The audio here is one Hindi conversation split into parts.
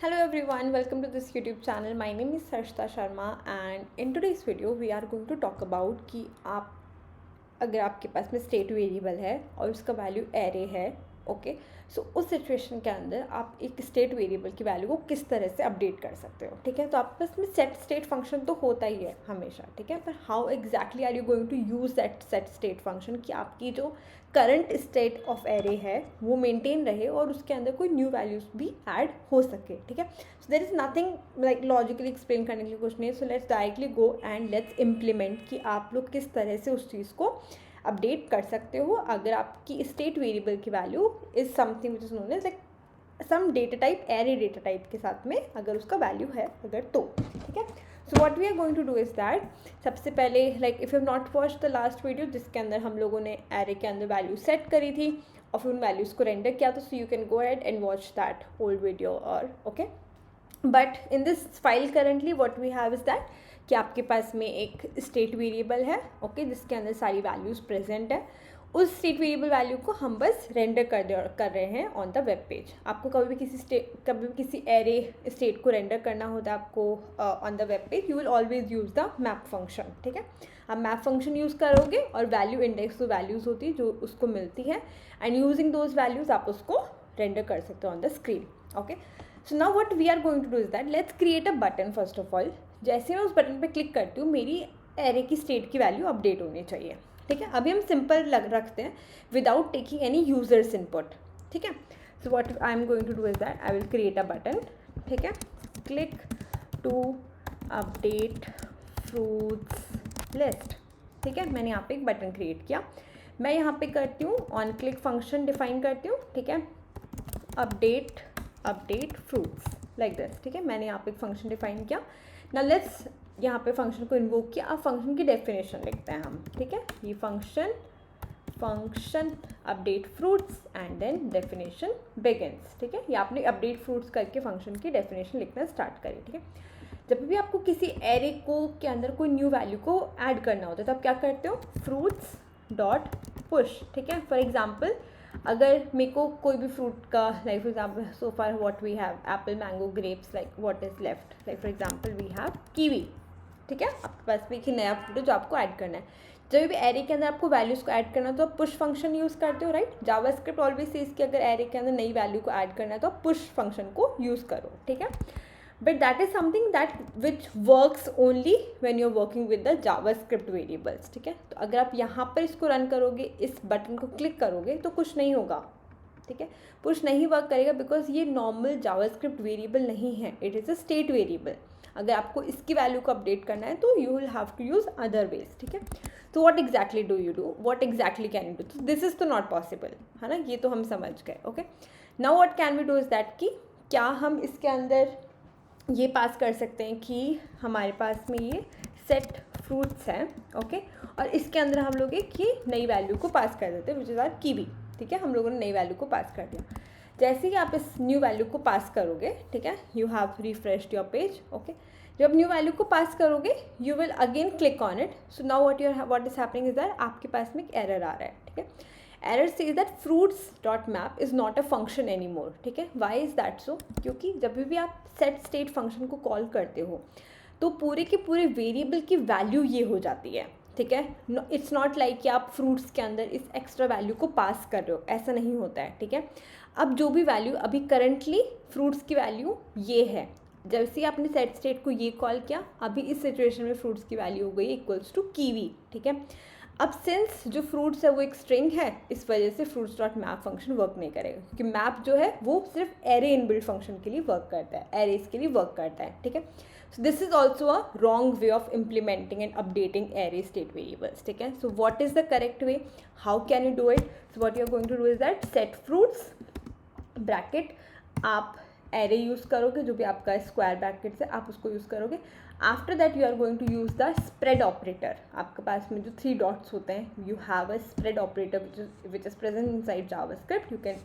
Hello everyone, welcome to this YouTube channel. My name is Sarshita Sharma and in today's video we are going to talk about कि आप अगर आपके पास में स्टेट वेरिएबल है और उसका वैल्यू एरे है, ओके, सो उस सिचुएशन के अंदर आप एक स्टेट वेरिएबल की वैल्यू को किस तरह से अपडेट कर सकते हो, ठीक है। तो आपके पास में सेट स्टेट फंक्शन तो होता ही है हमेशा, ठीक है, पर how exactly are you going to use that set state function कि आपकी जो करंट स्टेट ऑफ एरे है वो मेंटेन रहे और उसके अंदर कोई न्यू वैल्यूज भी ऐड हो सके, ठीक है। So there is nothing like logically explain करने के लिए कुछ नहीं, so let's directly go and let's implement कि आप लोग किस तरह से उस चीज़ को अपडेट कर सकते हो अगर आपकी स्टेट वेरिएबल की value is something which is known as like some data type, array data type के साथ में अगर उसका वैल्यू है अगर तो, ठीक है। So what we are going to do is that सबसे पहले like if you have not watch the last video जिसके अंदर हम लोगों ने एरे के अंदर वैल्यू सेट करी थी और फिर उन वैल्यूज़ को रेंडर किया, तो so you can go ahead and watch that old video और okay. But in this file currently what we have is that कि आपके पास में एक स्टेट वेरिएबल है, ओके, जिसके अंदर सारी वैल्यूज़ प्रेजेंट है। उस स्टेट वेरिएबल वैल्यू को हम बस रेंडर कर रहे हैं ऑन द वेब पेज। आपको कभी भी किसी एरे स्टेट को रेंडर करना होता है आपको on the web page, you will always use the map function, ठीक है। आप मैप फंक्शन यूज़ करोगे और वैल्यू इंडेक्स तो वैल्यूज़ होती है जो उसको मिलती है एंड यूजिंग दोज वैल्यूज़ आप उसको रेंडर कर सकते हो on the screen, okay. So now what we are going to do is that let's create a button. First of all जैसे मैं उस बटन पे क्लिक करती हूँ मेरी एरे की स्टेट की वैल्यू अपडेट होनी चाहिए, ठीक है। अभी हम सिंपल रखते हैं without taking any users input, ठीक है। So what I am going to do is that I will create a button, ठीक है, click to update fruits list, ठीक है। मैंने यहाँ पे एक बटन क्रिएट किया। मैं यहाँ पे करती हूँ ऑन क्लिक फंक्शन डिफाइन करती हूँ, ठीक है, अपडेट फ्रूट्स लाइक दिस, ठीक है। मैंने यहाँ पे एक फंक्शन डिफाइन किया। नाउ लेट्स यहाँ पे फंक्शन को इन्वोक किया। अब फंक्शन की डेफिनेशन लिखते हैं हम, ठीक है। ये function update fruits and then definition begins, ठीक है। ये आपने अपडेट फ्रूट्स करके फंक्शन की डेफिनेशन लिखना स्टार्ट करी, ठीक है। जब भी आपको किसी एरे को के अंदर कोई न्यू वैल्यू को ऐड करना होता है तो आप क्या करते हो, फ्रूट्स डॉट पुश, ठीक है। फॉर एग्जाम्पल अगर मेरे को कोई भी फ्रूट का like for example so far what we have apple, mango, grapes, like what is left, like for example we have kiwi, ठीक है। आपके पास भी एक ही नया फ्रूट है जो आपको ऐड करना है। जब भी एरे के अंदर आपको वैल्यूज़ को ऐड करना है तो आप पुश फंक्शन यूज़ करते हो, राइट। जावास्क्रिप्ट ऑलवेज सेज कि अगर एरे के अंदर नई वैल्यू को ऐड करना है तो आप पुश फंक्शन को यूज़ करो, ठीक है। but that is something that which works only when you're working with the JavaScript variables, ठीक है। तो अगर आप यहाँ पर इसको रन करोगे, इस बटन को क्लिक करोगे तो कुछ नहीं होगा, ठीक है, पुश नहीं वर्क करेगा बिकॉज ये नॉर्मल जावास्क्रिप्ट वेरिएबल नहीं है, it is a state variable. अगर आपको इसकी वैल्यू को अपडेट करना है तो you will have to use other ways, ठीक है। तो what exactly do you do, what exactly can you do, तो दिस इज़ तो नॉट पॉसिबल, है ना, ये तो हम समझ गए, okay. Now what can we do is that कि क्या हम इसके अंदर ये पास कर सकते हैं कि हमारे पास में ये सेट फ्रूट्स हैं, ओके, और इसके अंदर हम लोग एक ये नई वैल्यू को पास कर देते हैं विच इज़ आर कीवी, ठीक है। हम लोगों ने नई वैल्यू को पास कर दिया। जैसे ही आप इस न्यू वैल्यू को पास करोगे, ठीक है, you have refreshed your page, okay. जब न्यू वैल्यू को पास करोगे you will again click on it. So now what is happening is that आपके पास में एक एरर आ रहा है, ठीक है। Error says that fruits.map is not a function any more, ठीक है। वाई इज़ दैट सो, क्योंकि जब भी आप सेट स्टेट फंक्शन को कॉल करते हो तो पूरे के पूरे वेरिएबल की वैल्यू ये हो जाती है, ठीक है। इट्स नॉट लाइक कि आप फ्रूट्स के अंदर इस एक्स्ट्रा वैल्यू को पास कर रहे हो, ऐसा नहीं होता है, ठीक है। अब जो भी वैल्यू अभी करंटली फ्रूट्स की वैल्यू ये है, जैसे ही आपने सेट स्टेट को ये कॉल किया अभी इस सिचुएशन में फ्रूट्स की वैल्यू हो गई इक्वल्स टू कीवी, ठीक है। अब सिंस जो फ्रूट्स है वो एक स्ट्रिंग है, इस वजह से fruits dot map function work नहीं करेगा, क्योंकि मैप जो है वो सिर्फ एरे इनबिल्ट फंक्शन के लिए वर्क करता है, एरेज के लिए वर्क करता है, ठीक है। So this is also a wrong way of implementing and updating array state variables, ठीक है। So what is the correct way, how can you do it, so what you are going to do is that set fruits bracket, आप एरे यूज़ करोगे, जो भी आपका स्क्वायर ब्रैकेट है आप उसको यूज़ करोगे। After that you are going to use the spread operator. आपके पास में जो 3 डॉट्स होते हैं, you have a spread operator which is present inside JavaScript. You can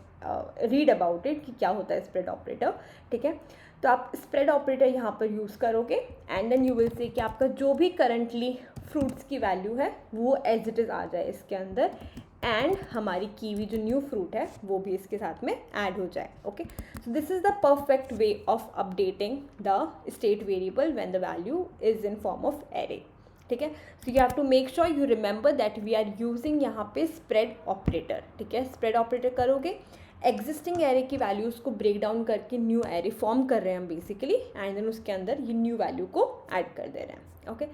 read about it कि क्या होता है स्प्रेड ऑपरेटर, ठीक है। तो आप स्प्रेड ऑपरेटर यहाँ पर यूज़ करोगे and then you will say कि आपका जो भी करंटली फ्रूट्स की वैल्यू है वो एज इट इज़ आ जाए इसके अंदर एंड हमारी कीवी जो न्यू फ्रूट है वो भी इसके साथ में ऐड हो जाए. Okay, so this is the perfect way of updating the state variable when the value is in form of array. ठीक है, so you have to make sure you remember that we are using यहाँ पे स्प्रेड ऑपरेटर. ठीक है, स्प्रेड ऑपरेटर करोगे, एग्जिस्टिंग एरे की वैल्यूज़ को ब्रेक डाउन करके न्यू एरे फॉर्म कर रहे हैं हम बेसिकली, एंड देन उसके अंदर ये न्यू वैल्यू को ऐड कर दे रहे हैं. ओके,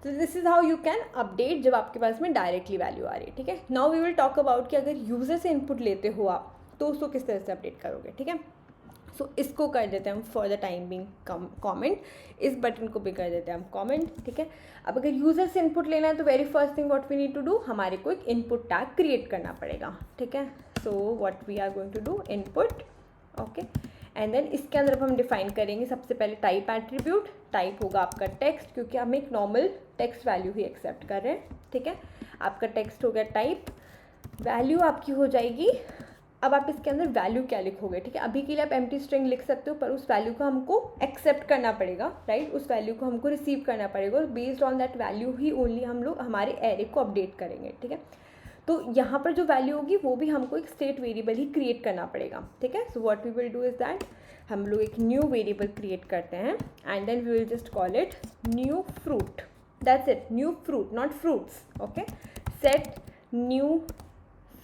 तो this is how you can update जब आपके पास में डायरेक्टली वैल्यू आ रही है. ठीक है, now we will talk about कि अगर यूज़र से इनपुट लेते हो आप तो उसको किस तरह से अपडेट करोगे. ठीक है, सो इसको कर देते हैं हम for the time being comment, इस बटन को भी कर देते हैं हम कमेंट. ठीक है, अब अगर यूज़र से इनपुट लेना है तो very first thing what we need to do, हमारे को एक इनपुट टैग क्रिएट करना पड़ेगा. ठीक है, so what we are going to do, input. Okay, and then इसके अंदर हम डिफाइन करेंगे सबसे पहले टाइप एट्रीब्यूट. टाइप होगा आपका टेक्स्ट, क्योंकि हम एक नॉर्मल टेक्स्ट वैल्यू ही एक्सेप्ट कर रहे हैं. ठीक है, आपका टेक्स्ट हो गया टाइप. वैल्यू आपकी हो जाएगी, अब आप इसके अंदर वैल्यू क्या लिखोगे. ठीक है, अभी के लिए आप एम्प्टी स्ट्रिंग लिख सकते हो, पर उस वैल्यू को हमको एक्सेप्ट करना पड़ेगा. राइट, उस वैल्यू को हमको रिसीव करना पड़ेगा और based on that value he only हम लोग हमारे एरे को अपडेट करेंगे. ठीक है, तो यहाँ पर जो वैल्यू होगी वो भी हमको एक स्टेट वेरिएबल ही क्रिएट करना पड़ेगा. ठीक है, so what we will do is that हम लोग एक न्यू वेरिएबल क्रिएट करते हैं and then we will just call it new fruit. That's it, new fruit, not fruits. Okay, set new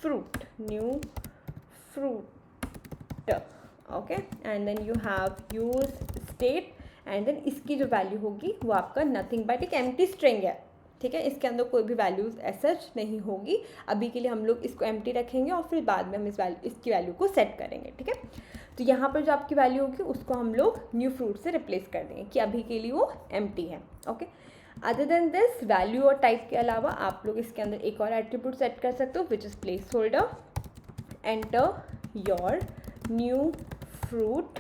fruit, new fruit. Okay, and then you have use state, and then इसकी जो वैल्यू होगी वो आपका नथिंग बट एक एम्प्टी स्ट्रिंग है. ठीक है, इसके अंदर कोई भी वैल्यूज ऐसा नहीं होगी. अभी के लिए हम लोग इसको एम्प्टी रखेंगे और फिर बाद में हम इसकी वैल्यू को सेट करेंगे. ठीक है, तो यहाँ पर जो आपकी वैल्यू होगी उसको हम लोग न्यू फ्रूट से रिप्लेस कर देंगे कि अभी के लिए वो एम्प्टी है. Okay, other than this value और टाइप के अलावा आप लोग इसके अंदर एक और एट्रीब्यूट सेट कर सकते हो which is place holder. Enter your new fruit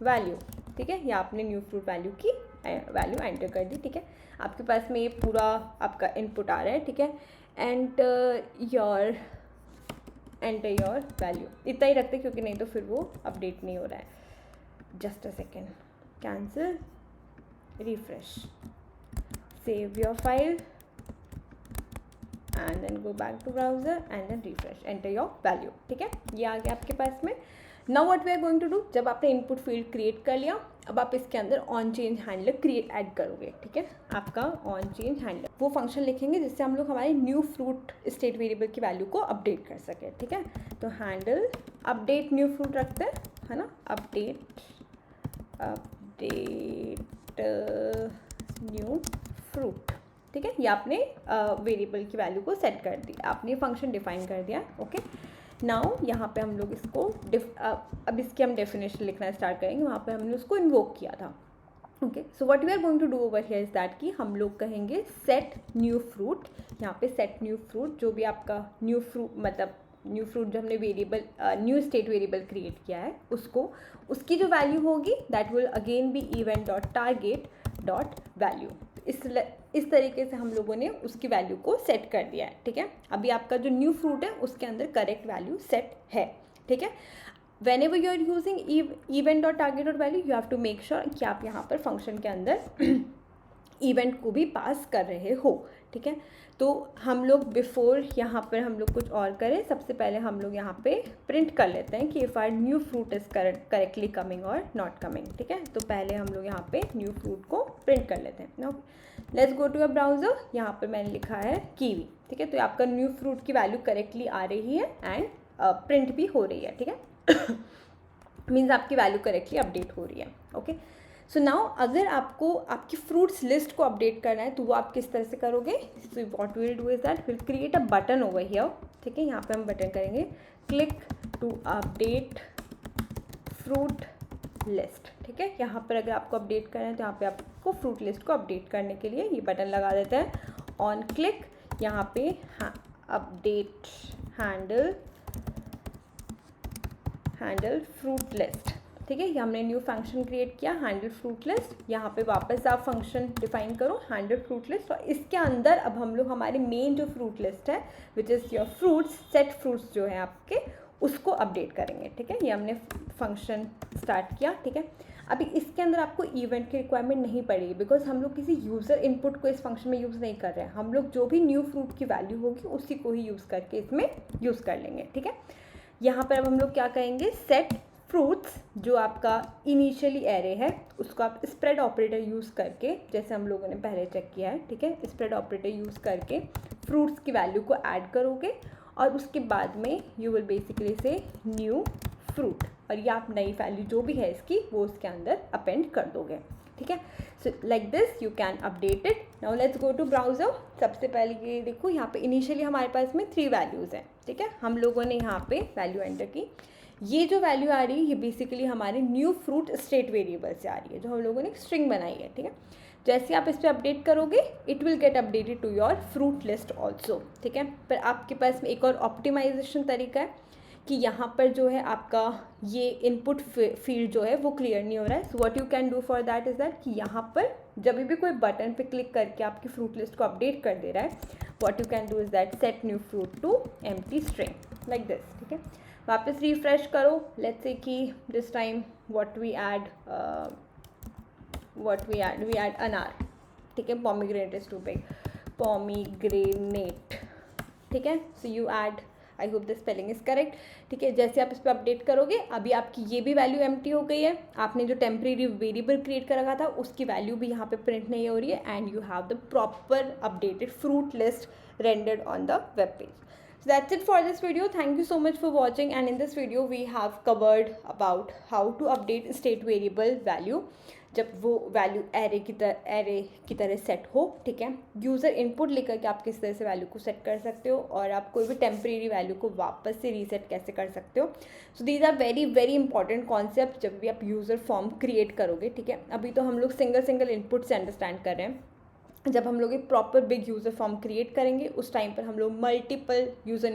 value. ठीक है, या आपने न्यू फ्रूट वैल्यू की वैल्यू एंटर कर दी. ठीक है, आपके पास में ये पूरा आपका इनपुट आ रहा है. ठीक है, एंटर योर वैल्यू इतना ही रखते क्योंकि नहीं तो फिर वो अपडेट नहीं हो रहा है. Just a second, cancel, refresh, save your file and then go back to browser and then refresh, enter your value. ठीक है, ये आ गया आपके पास में. Now what we are going to do, जब आपने इनपुट फील्ड क्रिएट कर लिया, अब आप इसके अंदर on change handler create add करोगे. ठीक है, आपका ऑन चेंज हैंडलर वो फंक्शन लिखेंगे जिससे हम लोग हमारे न्यू फ्रूट स्टेट वेरिएबल की वैल्यू को अपडेट कर सके. ठीक है, तो हैंडल अपडेट न्यू फ्रूट रखते हैं, है ना, अपडेट न्यू फ्रूट. ठीक है, ये आपने वेरिएबल की वैल्यू को सेट कर दी, आपने फंक्शन डिफाइन कर दिया. ओके, नाउ यहाँ पे हम लोग इसको अब इसकी हम डेफिनेशन लिखना स्टार्ट करेंगे. वहाँ पे हमने उसको इन्वोक किया था. Okay, so what we are going to do over here is that कि हम लोग कहेंगे सेट न्यू फ्रूट. यहाँ पे सेट न्यू फ्रूट, जो भी आपका न्यू फ्रूट मतलब न्यू फ्रूट जो हमने variable new state variable create किया है उसको, उसकी जो वैल्यू होगी that will again be event dot target dot value. इस तरीके से हम लोगों ने उसकी वैल्यू को सेट कर दिया है. ठीक है, अभी आपका जो न्यू फ्रूट है उसके अंदर करेक्ट वैल्यू सेट है. ठीक है, whenever you are using event dot target dot value you have to make sure कि आप यहाँ पर फंक्शन के अंदर इवेंट को भी पास कर रहे हो. ठीक है, तो हम लोग बिफोर यहाँ पर हम लोग कुछ और करें, सबसे पहले हम लोग यहाँ पे प्रिंट कर लेते हैं कि if our new fruit is correctly coming और नॉट कमिंग. ठीक है, तो पहले हम लोग यहाँ पे न्यू फ्रूट को प्रिंट कर लेते हैं. Now let's go to your browser. यहाँ पर मैंने लिखा है कीवी. ठीक है, तो आपका न्यू फ्रूट की वैल्यू करेक्टली आ रही है एंड प्रिंट भी हो रही है. ठीक है, मीन्स आपकी वैल्यू करेक्टली अपडेट हो रही है. ओके, सो नाउ अगर आपको आपकी फ्रूट्स लिस्ट को अपडेट करना है तो वो आप किस तरह से करोगे. So what will do is that will create a button over here. ठीक है, यहाँ पे हम बटन करेंगे click to update fruit list. ठीक है, यहाँ पर अगर आपको अपडेट करना है तो यहाँ पे आपको फ्रूट लिस्ट को अपडेट करने के लिए ये बटन लगा देते हैं. ऑन क्लिक यहाँ पे अपडेट हैंडल फ्रूट लिस्ट. ठीक है, ये हमने न्यू फंक्शन क्रिएट किया हैंडल फ्रूट लिस्ट. यहाँ पे वापस आप फंक्शन डिफाइन करो हैंडल फ्रूट लिस्ट, और इसके अंदर अब हम लोग हमारे मेन जो फ्रूट लिस्ट है which is your fruits, set fruits जो है आपके, उसको अपडेट करेंगे. ठीक है, ये हमने फंक्शन स्टार्ट किया. ठीक है, अभी इसके अंदर आपको इवेंट की रिक्वायरमेंट नहीं पड़ेगी, बिकॉज हम लोग किसी यूज़र इनपुट को इस फंक्शन में यूज़ नहीं कर रहे हैं। हम लोग जो भी न्यू फ्रूट की वैल्यू होगी उसी को ही यूज़ करके इसमें यूज़ कर लेंगे, ठीक है। यहाँ पर अब हम लोग क्या कहेंगे, सेट फ्रूट्स, जो आपका इनिशियली एरे है उसको आप स्प्रेड ऑपरेटर यूज़ करके, जैसे हम लोगों ने पहले चेक किया है, ठीक है, स्प्रेड ऑपरेटर यूज़ करके फ्रूट्स की वैल्यू को ऐड करोगे और उसके बाद में यू विल बेसिकली से न्यू फ्रूट, और ये आप नई वैल्यू जो भी है इसकी वो उसके अंदर अपेंड कर दोगे, ठीक है। So like this you can update it. Now let's go to browser. सबसे पहले ये देखो, यहाँ पे इनिशियली हमारे पास में 3 वैल्यूज़ हैं, ठीक है। हम लोगों ने यहाँ पे वैल्यू एंटर की। ये जो वैल्यू आ रही है ये बेसिकली हमारे न्यू फ्रूट स्टेट वेरिएबल से आ रही है, जो हम लोगों ने स्ट्रिंग बनाई है, ठीक है। जैसे आप इस पर अपडेट करोगे it will get updated to your fruit list also, ठीक है। पर आपके पास में एक और ऑप्टिमाइजेशन तरीका है कि यहाँ पर जो है आपका ये इनपुट फील्ड जो है वो क्लियर नहीं हो रहा है। So what you can do for that is that कि यहाँ पर जब भी कोई बटन पे क्लिक करके आपकी फ्रूट लिस्ट को अपडेट कर दे रहा है, what you can do is that set new fruit to empty string like this, ठीक है। वापस रिफ्रेश करो, लेट्स से कि this time what we add अनार, ठीक है। Pomegranate is too big, pomegranate, ठीक है। So you add, I hope the spelling is correct, ठीक है। जैसे आप इस पर अपडेट करोगे अभी आपकी ये भी वैल्यू एम्प्टी हो गई है। आपने जो टेम्प्रेरी वेरिएबल क्रिएट कर रखा था उसकी वैल्यू भी यहाँ पे प्रिंट नहीं हो रही है, and you have the proper updated fruit list rendered on the web page. So that's it for this video. Thank you so much for watching, and in this video we have covered about how to update state variable value जब वो वैल्यू एरे की तरह सेट हो, ठीक है। यूज़र इनपुट लेकर के आप किस तरह से वैल्यू को सेट कर सकते हो, और आप कोई भी टेम्परेरी वैल्यू को वापस से रीसेट कैसे कर सकते हो। So these are very very important concept जब भी आप यूज़र फॉर्म क्रिएट करोगे, ठीक है। अभी तो हम लोग सिंगल इनपुट से अंडरस्टैंड कर रहे हैं। जब हम लोग एक proper big user form create करेंगे उस टाइम पर हम लोग मल्टीपल यूज़र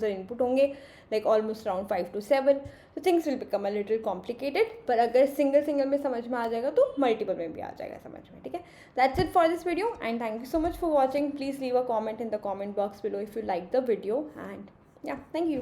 इनपुट होंगे, लाइक ऑलमोस्ट अराउंड 5 to 7। तो things will become a little complicated, पर अगर सिंगल में समझ में आ जाएगा तो मल्टीपल में भी आ जाएगा समझ में, ठीक है। That's it for this video, and thank you so much for watching. Please leave a comment in the comment box below if you like the video, and या थैंक यू।